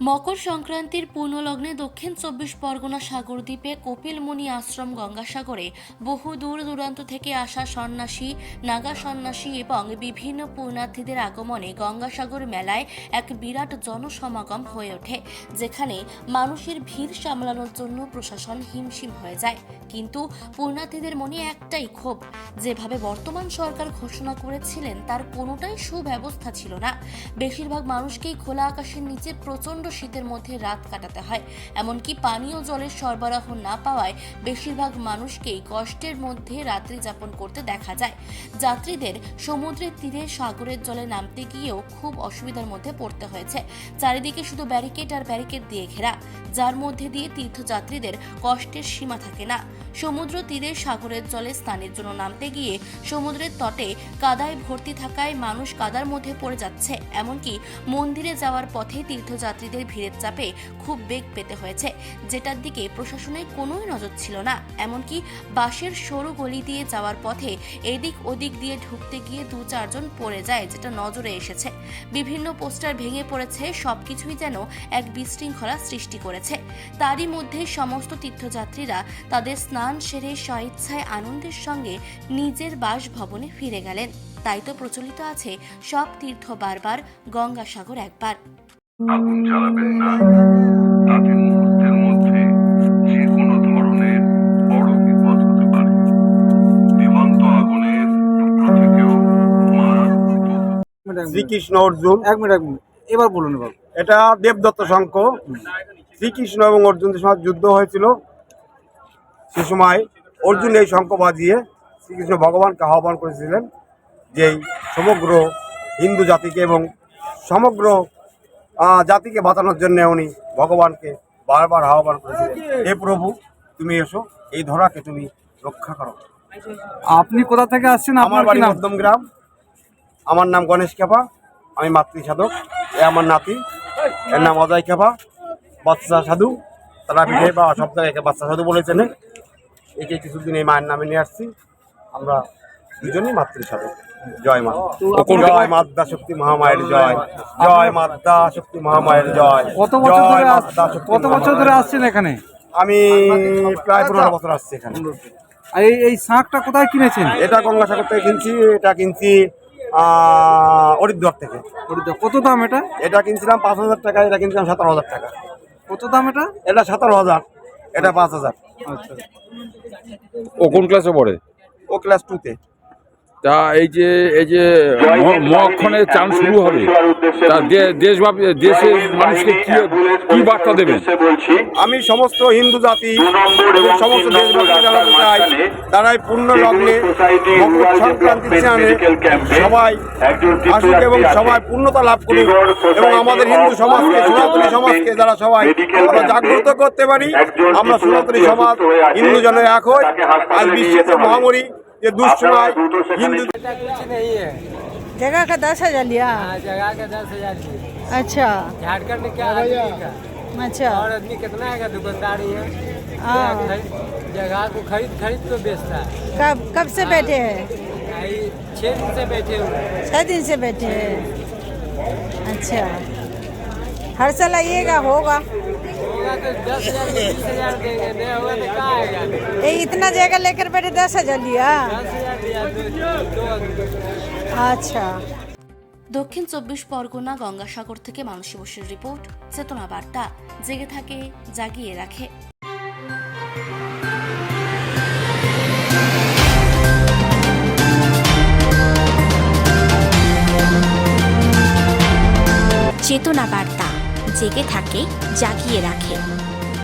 মকর সংক্রান্তির পূর্ণলগ্নে দক্ষিণ ২৪ পরগনা সাগরদ্বীপে কপিলমুনি আশ্রম গঙ্গাসাগরে বহু দূর দূরান্ত থেকে আসা সন্ন্যাসী, নাগা সন্ন্যাসী এবং বিভিন্ন পুণ্যার্থীদের আগমনে গঙ্গাসাগর মেলায় এক বিরাট জনসমাগম হয়ে ওঠে, যেখানে মানুষের ভিড় সামলানোর জন্য প্রশাসন হিমশিম হয়ে যায়। কিন্তু পুণ্যার্থীদের মনে একটাই ক্ষোভ, যেভাবে বর্তমান সরকার ঘোষণা করেছিলেন তার কোনোটাই সুব্যবস্থা ছিল না। বেশিরভাগ মানুষকেই খোলা আকাশের নিচে প্রচণ্ড শীতের মধ্যে রাত কাটাতে হয়, এমনকি পানীয় জলের সরবরাহ না পাওয়ায় বেশিরভাগ মানুষকেই কষ্টের মধ্যে রাত্রি যাপন করতে দেখা যায়। যাত্রীদের সমুদ্রের তীরে সাগরের জলে নামতে গিয়েও খুব অসুবিধার মধ্যে পড়তে হয়েছে। চারিদিকে শুধু ব্যারিকেড আর ব্যারিকেড দিয়ে ঘেরা, যার মধ্যে দিয়ে তীর্থযাত্রীদের কষ্টের সীমা থাকে না। সমুদ্র তীরে সাগরের জলে স্নানের জন্য নামতে গিয়ে সমুদ্রের তটে কাদায় ভর্তি থাকায় মানুষ কাদার মধ্যে পড়ে যাচ্ছে, এমনকি মন্দিরে যাওয়ার পথে তীর্থযাত্রীদের ভিড়ের চাপে খুব বেগ পেতে হয়েছে, যেটার দিকে প্রশাসনের কোনোই নজর ছিল না। এমনকি বাসের সরু গলি দিয়ে যাওয়ার পথে এদিক ওদিক দিয়ে ঢুকতে গিয়ে ২-৪ জন পড়ে যায়, যেটা নজরে এসেছে। বিভিন্ন পোস্টার ভেঙে পড়েছে, সবকিছুই যেন এক বিশৃঙ্খলা সৃষ্টি করেছে। তারই মধ্যে সমস্ত তীর্থযাত্রীরা তাদের স্নান সেরে স্বইচ্ছায় আনন্দের সঙ্গে নিজের বাসভবনে ফিরে গেলেন। তাই তো প্রচলিত আছে, সব তীর্থ বারবার, গঙ্গাসাগর একবার। আগুন জ্বালাবেন না, তাতে মুহূর্তের মধ্যে যে কোনো ধরনের বড় বিপদ হতে পারে। জীবন্ত আগুনের টুকরো থেকেও মারাত্মক। শ্রীকৃষ্ণ অর্জুন এক মিনিট এবার বলুন। এটা দেবদত্ত শঙ্খ। শ্রীকৃষ্ণ এবং অর্জুনের সময় যুদ্ধ হয়েছিল, সে সময় অর্জুন এই শঙ্খ বাজিয়ে শ্রীকৃষ্ণ ভগবানকে আহ্বান করেছিলেন যে সমগ্র হিন্দু জাতিকে এবং সমগ্র জাতিকে বাঁচানোর জন্য উনি ভগবানকে বারবার আহ্বান করেছিলেন, হে প্রভু তুমি এসো, এই ধরাকে তুমি রক্ষা করো। আপনি কোথা থেকে আসছেন? আমার বাড়ি মধ্যম গ্রাম, আমার নাম গণেশ খেপা, আমি মাতৃ সাধক। এ আমার নাতি, এর নাম অজয় খেপা, বাচ্চা সাধু। তারা পিঠে বা সব জায়গায় বাচ্চা সাধু বলেছেন। একে কিছুদিন এই মায়ের নামে নিয়ে আসছি। আমরা দুজনই মাতৃ সাধক। জয় মা, জয় মাদ্দা শক্তি মহামায়ের জয়, জয় মাদ্দা শক্তি মহামায়ের জয়। কত বছর ধরে আসছেন এখানে? আমি প্রায় ১৫ বছর আসছি এখানে। এই শাঁখটা কোথায় কিনেছেন? এটা গঙ্গাসাগর থেকে কিনছি। এটা কিনছি হরিদ্বার থেকে। কত দাম এটা? এটা কিনছিলাম ৫,০০০ টাকা, এটা কিনছিলাম ১৭,০০০ টাকা। কত দাম এটা? এটা ১৭,০০০, এটা ৫,০০০। আচ্ছা, ও কোন ক্লাসে পড়ে? ও ক্লাস 2-তে। তা এই যে মহাক্ষণে চান শুরু হবে, তা দেশব্যাপী দেশের মানুষকে কি বার্তা দেবেন? আমি সমস্ত হিন্দু জাতি এবং সমস্ত দেশবাসীকে জানাতে চাই, তারাই পূর্ণ লগ্নে মকর সংক্রান্তির স্নানে সবাই আসুক এবং সবাই পূর্ণতা লাভ করুক এবং আমাদের হিন্দু সমাজকে, সনাতনী সমাজকে যারা সবাই আমরা জাগ্রত করতে পারি। আমরা সনাতনী সমাজ হিন্দু জন এক হই। আজ বিশ্বের যে মহামারী, ये दुष्टमय हिंदू कुछ नहीं है। जगह का 10,000 लिया। हाँ, जगह का 10,000 लिए। अच्छा झारखंड क्या आदमी का अच्छा। और आदमी कितना है का दुकानदारी है। हाँ। जगह को खरीद तो बेचता है। कब से बैठे हैं? 6 दिन से बैठे हुए हैं। 6 दिन से बैठे हैं। अच्छा, हर साल आइएगा? होगा होगा तो 10,000 में 20,000 देंगे, नहीं होगा तो कहाँ आएगा? ये इतना जगह लेकर बैठे 10,000 लिया। 10,000 दिया, दो आदमी। अच्छा। দক্ষিণ ২৪ পরগনা গঙ্গাসাগর থেকে মানসী বসুর রিপোর্ট, চেতনা বার্তা, জেগে থাকে, জাগিয়ে রাখে। চেতনা বার্তা, জেগে থাকে, জাগিয়ে রাখে।